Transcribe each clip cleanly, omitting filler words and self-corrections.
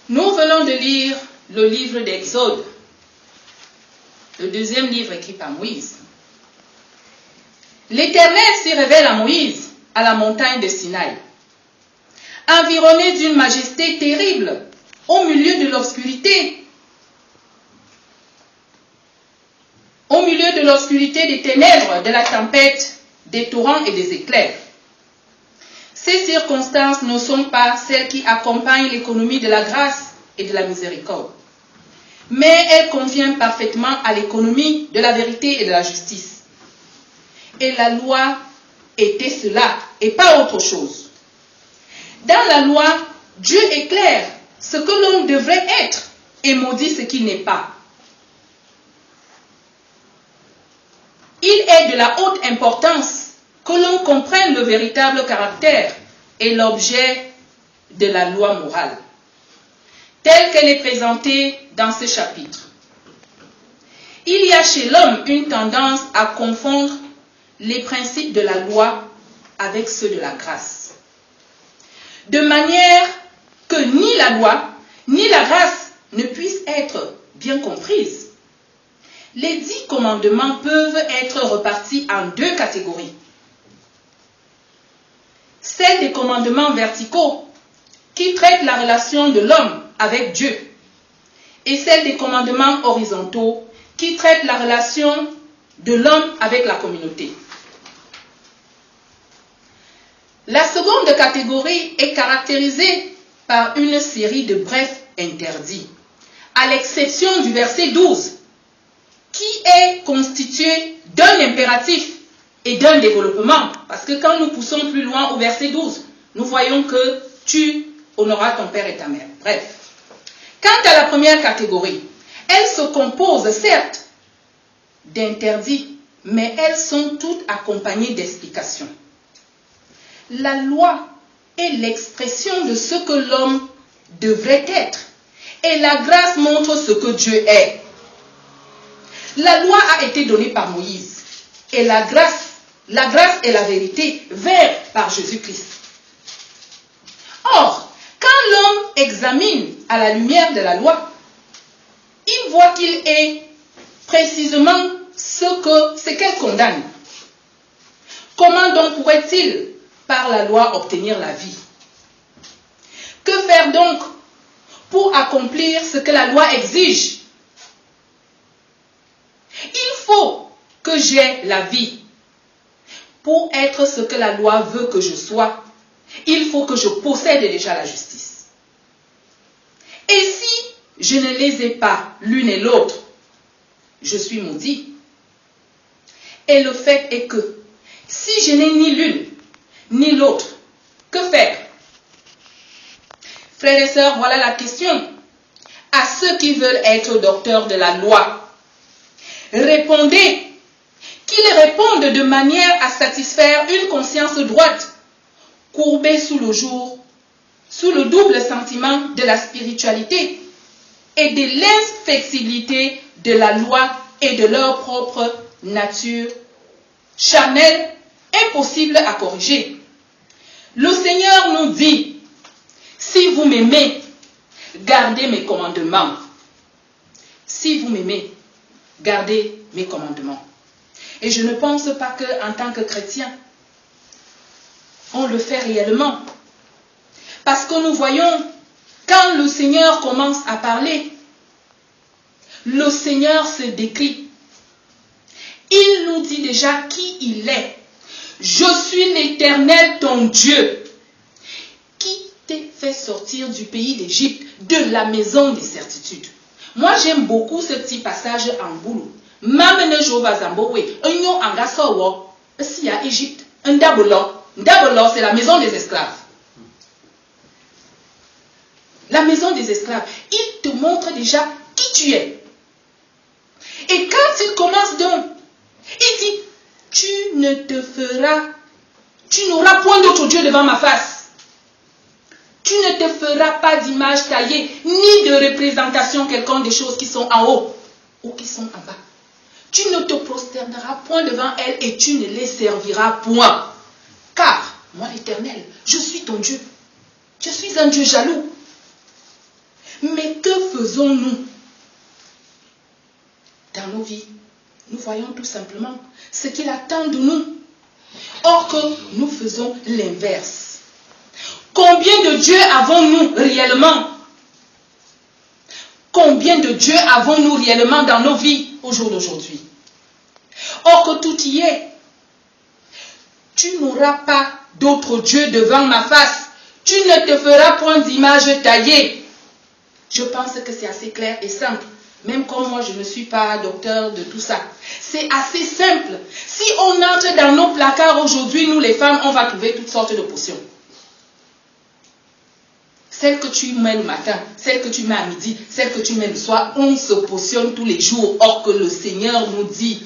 Nous venons de lire le livre d'Exode, le deuxième livre écrit par Moïse. L'Éternel s'y révèle à Moïse à la montagne de Sinaï, environné d'une majesté terrible au milieu de l'obscurité. Au milieu de l'obscurité des ténèbres, de la tempête, des torrents et des éclairs. Ces circonstances ne sont pas celles qui accompagnent l'économie de la grâce et de la miséricorde, mais elles conviennent parfaitement à l'économie de la vérité et de la justice. Et la loi était cela et pas autre chose. Dans la loi, Dieu éclaire ce que l'homme devrait être et maudit ce qu'il n'est pas. Il est de la haute importance que l'on comprenne le véritable caractère et l'objet de la loi morale, telle qu'elle est présentée dans ce chapitre. Il y a chez l'homme une tendance à confondre les principes de la loi avec ceux de la grâce, de manière que ni la loi ni la grâce ne puissent être bien comprises. Les 10 commandements peuvent être repartis en 2 catégories. Celle des commandements verticaux, qui traitent la relation de l'homme avec Dieu, et celle des commandements horizontaux, qui traitent la relation de l'homme avec la communauté. La seconde catégorie est caractérisée par une série de brefs interdits, à l'exception du verset 12, qui est constitué d'un impératif et d'un développement. Parce que quand nous poussons plus loin au verset 12, nous voyons que tu honoreras ton père et ta mère. Bref. Quant à la première catégorie, elle se compose certes d'interdits, mais elles sont toutes accompagnées d'explications. La loi est l'expression de ce que l'homme devrait être, et la grâce montre ce que Dieu est. La loi a été donnée par Moïse, et la grâce et la vérité vinrent par Jésus-Christ. Or, quand l'homme examine à la lumière de la loi, il voit qu'il est précisément ce qu'elle condamne. Comment donc pourrait-il, par la loi, obtenir la vie? Que faire donc pour accomplir ce que la loi exige? Il faut que j'aie la vie. Pour être ce que la loi veut que je sois, il faut que je possède déjà la justice. Et si je ne les ai pas l'une et l'autre, je suis maudit. Et le fait est que si je n'ai ni l'une ni l'autre, que faire? Frères et sœurs, voilà la question. À ceux qui veulent être docteurs de la loi, répondez qu'ils répondent de manière à satisfaire une conscience droite, courbée sous le jour, sous le double sentiment de la spiritualité et de l'inflexibilité de la loi et de leur propre nature charnelle, impossible à corriger. Le Seigneur nous dit, si vous m'aimez, gardez mes commandements. Si vous m'aimez, gardez mes commandements. Et je ne pense pas qu'en tant que chrétien, on le fait réellement. Parce que nous voyons, quand le Seigneur commence à parler, le Seigneur se décrit. Il nous dit déjà qui il est. Je suis l'Éternel, ton Dieu, qui t'ai fait sortir du pays d'Égypte, de la maison des certitudes. Moi, j'aime beaucoup ce petit passage en boulot. Mamene Jova Zambowe, Unyo Angasowo, si à Égypte, un Dabolo, c'est la maison des esclaves. La maison des esclaves. Il te montre déjà qui tu es. Et quand il commence donc, il dit, tu n'auras point d'autre Dieu devant ma face. Tu ne te feras pas d'image taillée, ni de représentation quelconque des choses qui sont en haut ou qui sont en bas. Tu ne te prosterneras point devant elles et tu ne les serviras point. Car, moi l'Éternel, je suis ton Dieu. Je suis un Dieu jaloux. faisons-nous dans nos vies? Nous voyons tout simplement ce qu'il attend de nous. Or que nous faisons l'inverse. Combien de dieux avons-nous réellement? Combien de dieux avons-nous réellement dans nos vies au jour d'aujourd'hui? Or que tout y est. Tu n'auras pas d'autre Dieu devant ma face. Tu ne te feras point d'image taillée. Je pense que c'est assez clair et simple. Même comme moi, je ne suis pas docteur de tout ça. C'est assez simple. Si on entre dans nos placards aujourd'hui, nous les femmes, on va trouver toutes sortes de potions. Celle que tu mets le matin, celle que tu mets à midi, celle que tu mets le soir, on se potionne tous les jours. Or que le Seigneur nous dit,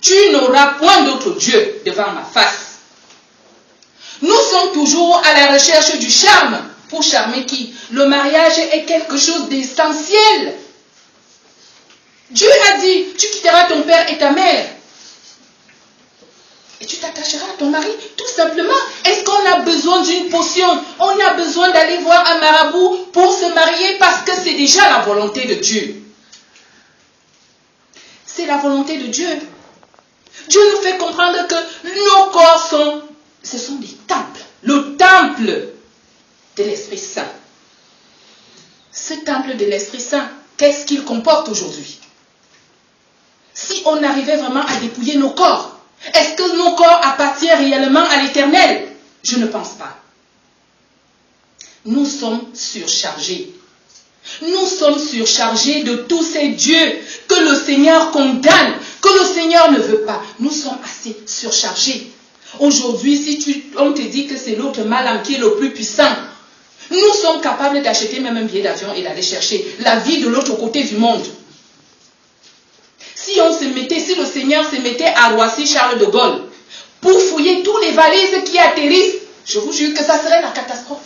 tu n'auras point d'autre Dieu devant ma face. Nous sommes toujours à la recherche du charme. Pour charmer qui? Le mariage est quelque chose d'essentiel. Dieu a dit, tu quitteras ton père et ta mère. Et tu t'attacheras à ton mari, tout simplement. Est-ce qu'on a besoin d'une potion? On a besoin d'aller voir un marabout pour se marier parce que c'est déjà la volonté de Dieu. C'est la volonté de Dieu. Dieu nous fait comprendre que nos corps ce sont des temples. Le temple de l'Esprit Saint. Ce temple de l'Esprit Saint, qu'est-ce qu'il comporte aujourd'hui? Si on arrivait vraiment à dépouiller nos corps, est-ce que nos corps appartiennent réellement à l'Éternel? Je ne pense pas. Nous sommes surchargés. Nous sommes surchargés de tous ces dieux que le Seigneur condamne, que le Seigneur ne veut pas. Nous sommes assez surchargés. Aujourd'hui, si on te dit que c'est l'autre Malam qui est le plus puissant, nous sommes capables d'acheter même un billet d'avion et d'aller chercher la vie de l'autre côté du monde. Si le Seigneur se mettait à Roissy-Charles de Gaulle pour fouiller tous les valises qui atterrissent, je vous jure que ça serait la catastrophe.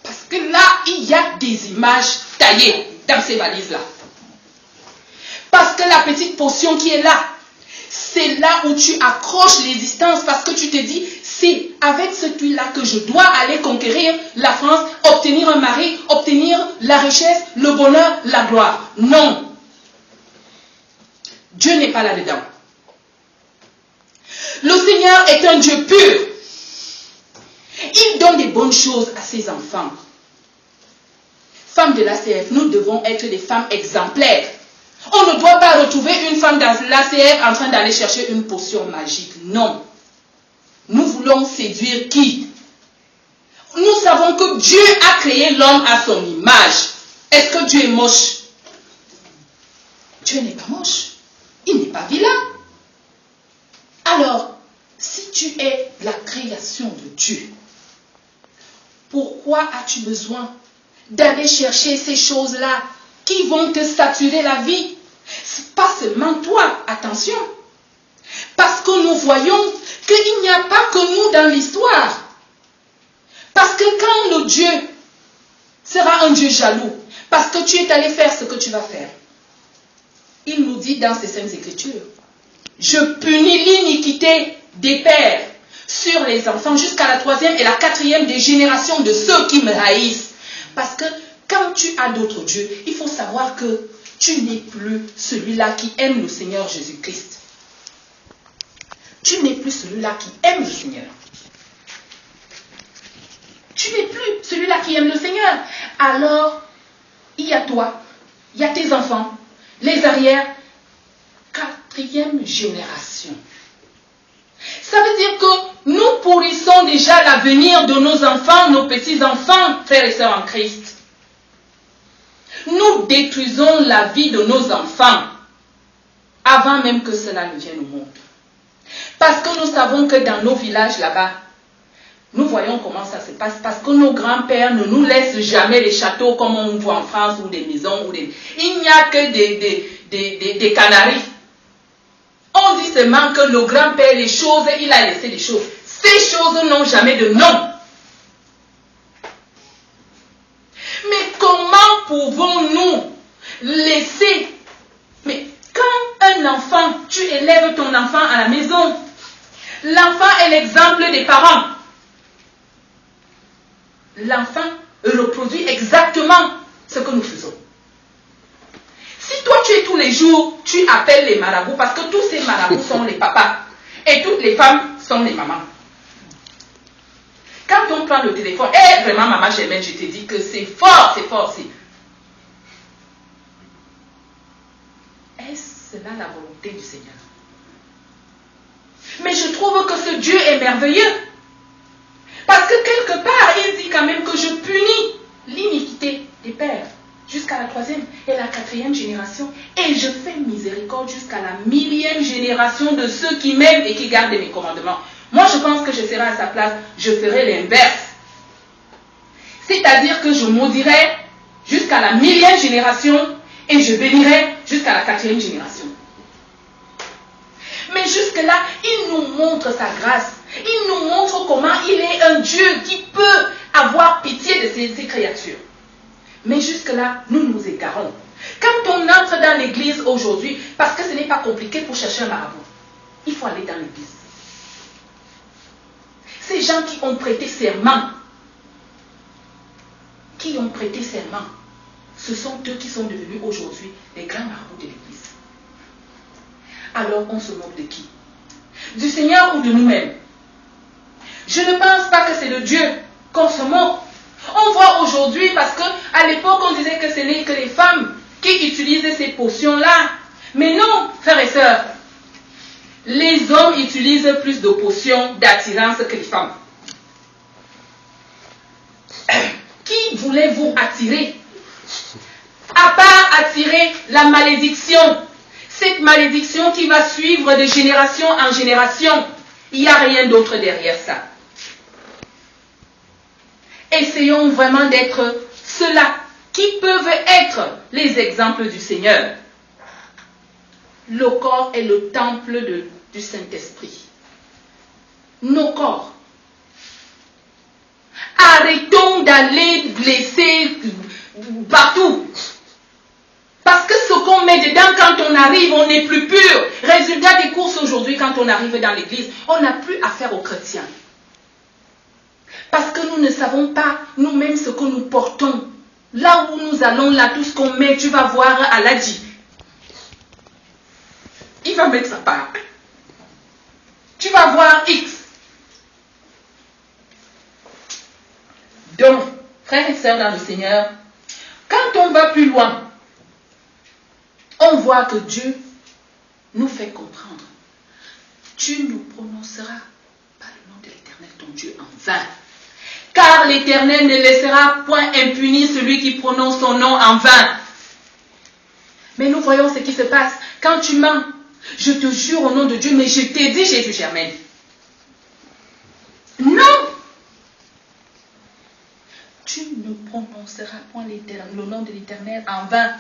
Parce que là, il y a des images taillées dans ces valises-là. Parce que la petite potion qui est là, c'est là où tu accroches l'existence parce que tu te dis, c'est avec ce puits-là que je dois aller conquérir la France, obtenir un mari, obtenir la richesse, le bonheur, la gloire. Non. Dieu n'est pas là-dedans. Le Seigneur est un Dieu pur. Il donne des bonnes choses à ses enfants. Femmes de l'ACF, nous devons être des femmes exemplaires. On ne doit pas retrouver une femme dans l'ACF en train d'aller chercher une potion magique. Non. Nous voulons séduire qui? Nous savons que Dieu a créé l'homme à son image. Est-ce que Dieu est moche? Dieu n'est pas moche. Il n'est pas vilain. Alors, si tu es la création de Dieu, pourquoi as-tu besoin d'aller chercher ces choses-là qui vont te saturer la vie? Pas seulement toi, attention. Parce que nous voyons qu'il n'y a pas que nous dans l'histoire. Parce que quand le Dieu sera un Dieu jaloux, parce que tu es allé faire ce que tu vas faire, il nous dit dans ses saintes écritures, je punis l'iniquité des pères sur les enfants jusqu'à la 3e et la 4e des générations de ceux qui me haïssent. Parce que quand tu as d'autres dieux, il faut savoir que tu n'es plus celui-là qui aime le Seigneur Jésus-Christ. Tu n'es plus celui-là qui aime le Seigneur. Tu n'es plus celui-là qui aime le Seigneur. Alors, il y a toi, il y a tes enfants, les arrières, 4e génération. Ça veut dire que nous pourrissons déjà l'avenir de nos enfants, nos petits-enfants, frères et sœurs en Christ. Nous détruisons la vie de nos enfants avant même que cela ne vienne au monde. Parce que nous savons que dans nos villages là-bas, nous voyons comment ça se passe. Parce que nos grands-pères ne nous laissent jamais les châteaux comme on voit en France ou des maisons. Il n'y a que des canaries. On dit seulement que le grand-père, les choses, il a laissé les choses. Ces choses n'ont jamais de nom. Mais comment pouvons-nous laisser? Mais quand un enfant, tu élèves ton enfant à la maison, l'enfant est l'exemple des parents. L'enfant reproduit exactement appelle les marabouts, parce que tous ces marabouts sont les papas. Et toutes les femmes sont les mamans. Quand on prend le téléphone, vraiment, maman Germaine, je te dis que c'est fort, c'est fort. Est-ce cela la volonté du Seigneur? Mais je trouve que ce Dieu est merveilleux. Parce que quelque part, il dit quand même que je punis l'iniquité des pères jusqu'à la 3e et la 4e génération. Et je fais miséricorde jusqu'à la 1000e génération de ceux qui m'aiment et qui gardent mes commandements. Moi, je pense que je serai à sa place, je ferai l'inverse. C'est-à-dire que je maudirai jusqu'à la 1000e génération et je bénirai jusqu'à la 4e génération. Mais jusque-là, il nous montre sa grâce. Il nous montre comment il est un Dieu qui peut avoir pitié de ses créatures. Mais jusque-là, nous nous égarons. Quand on entre dans l'église aujourd'hui, parce que ce n'est pas compliqué pour chercher un marabout, il faut aller dans l'église. Ces gens qui ont prêté serment, ce sont eux qui sont devenus aujourd'hui les grands marabouts de l'église. Alors on se moque de qui? Du Seigneur ou de nous-mêmes? Je ne pense pas que c'est de Dieu qu'on se moque. On voit aujourd'hui, parce qu'à l'époque on disait que ce n'est que les femmes qui utilisaient ces potions-là. Mais non, frères et sœurs, les hommes utilisent plus de potions d'attirance que les femmes. Qui voulez-vous attirer? À part attirer la malédiction, cette malédiction qui va suivre de génération en génération, il n'y a rien d'autre derrière ça. Essayons vraiment d'être ceux-là qui peuvent être les exemples du Seigneur. Le corps est le temple du Saint-Esprit. Nos corps. Arrêtons d'aller blesser partout. Parce que ce qu'on met dedans, quand on arrive, on n'est plus pur. Résultat des courses aujourd'hui, quand on arrive dans l'église, on n'a plus affaire aux chrétiens. Parce que nous ne savons pas nous-mêmes ce que nous portons. Là où nous allons, là, tout ce qu'on met, tu vas voir Aladi. Il va mettre sa part. Tu vas voir X. Donc, frères et sœurs dans le Seigneur, quand on va plus loin, on voit que Dieu nous fait comprendre. Tu ne prononceras pas le nom de l'Éternel, ton Dieu, en vain. Car l'Éternel ne laissera point impuni celui qui prononce son nom en vain. Mais nous voyons ce qui se passe. Quand tu mens, je te jure au nom de Dieu, mais je t'ai dit, Jésus Germaine. Non! Tu ne prononceras point le nom de l'Éternel en vain.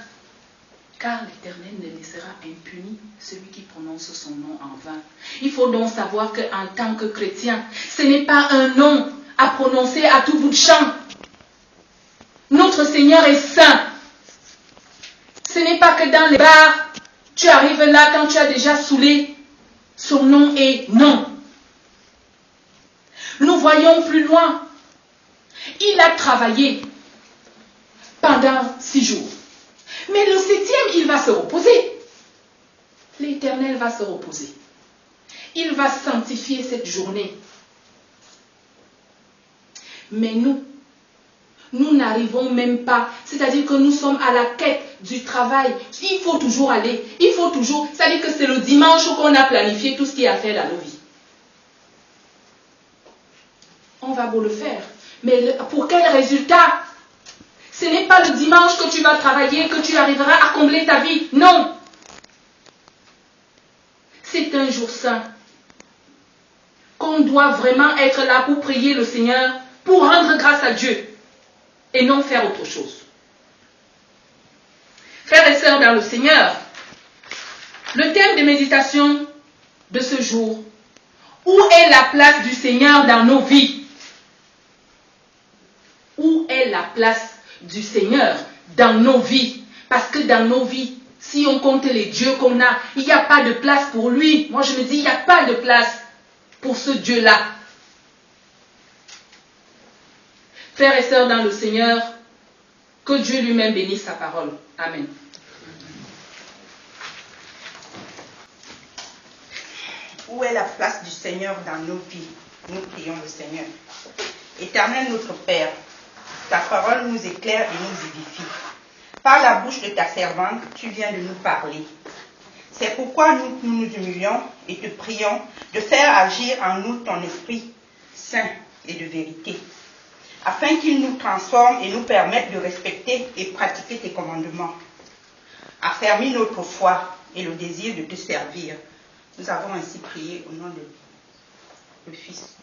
Car l'Éternel ne laissera impuni celui qui prononce son nom en vain. Il faut donc savoir qu'en tant que chrétien, ce n'est pas un nom à prononcer à tout bout de champ. Notre Seigneur est saint. Ce n'est pas que dans les bars, tu arrives là quand tu as déjà saoulé. Son nom est non. Nous voyons plus loin. Il a travaillé pendant 6 jours. Mais le 7e, il va se reposer. L'Éternel va se reposer. Il va sanctifier cette journée. Mais nous n'arrivons même pas. C'est-à-dire que nous sommes à la quête du travail. Il faut toujours aller. Il faut toujours. C'est-à-dire que c'est le dimanche qu'on a planifié tout ce qui est à faire dans nos vies. On va beau le faire. Mais pour quel résultat? Ce n'est pas le dimanche que tu vas travailler, que tu arriveras à combler ta vie. Non. C'est un jour saint. Qu'on doit vraiment être là pour prier le Seigneur, pour rendre grâce à Dieu. Et non faire autre chose. Frères et sœurs dans le Seigneur, le thème de méditation de ce jour, où est la place du Seigneur dans nos vies? Où est la place du Seigneur dans nos vies? Parce que dans nos vies, si on compte les dieux qu'on a, il n'y a pas de place pour lui. Moi je me dis, il n'y a pas de place pour ce Dieu-là. Frères et sœurs dans le Seigneur, que Dieu lui-même bénisse sa parole. Amen. Où est la place du Seigneur dans nos vies? Nous prions le Seigneur. Éternel notre Père, ta parole nous éclaire et nous édifie. Par la bouche de ta servante, tu viens de nous parler. C'est pourquoi nous nous humilions et te prions de faire agir en nous ton esprit saint et de vérité, afin qu'il nous transforme et nous permette de respecter et pratiquer tes commandements. Affermis notre foi et le désir de te servir. Nous avons ainsi prié au nom de le Fils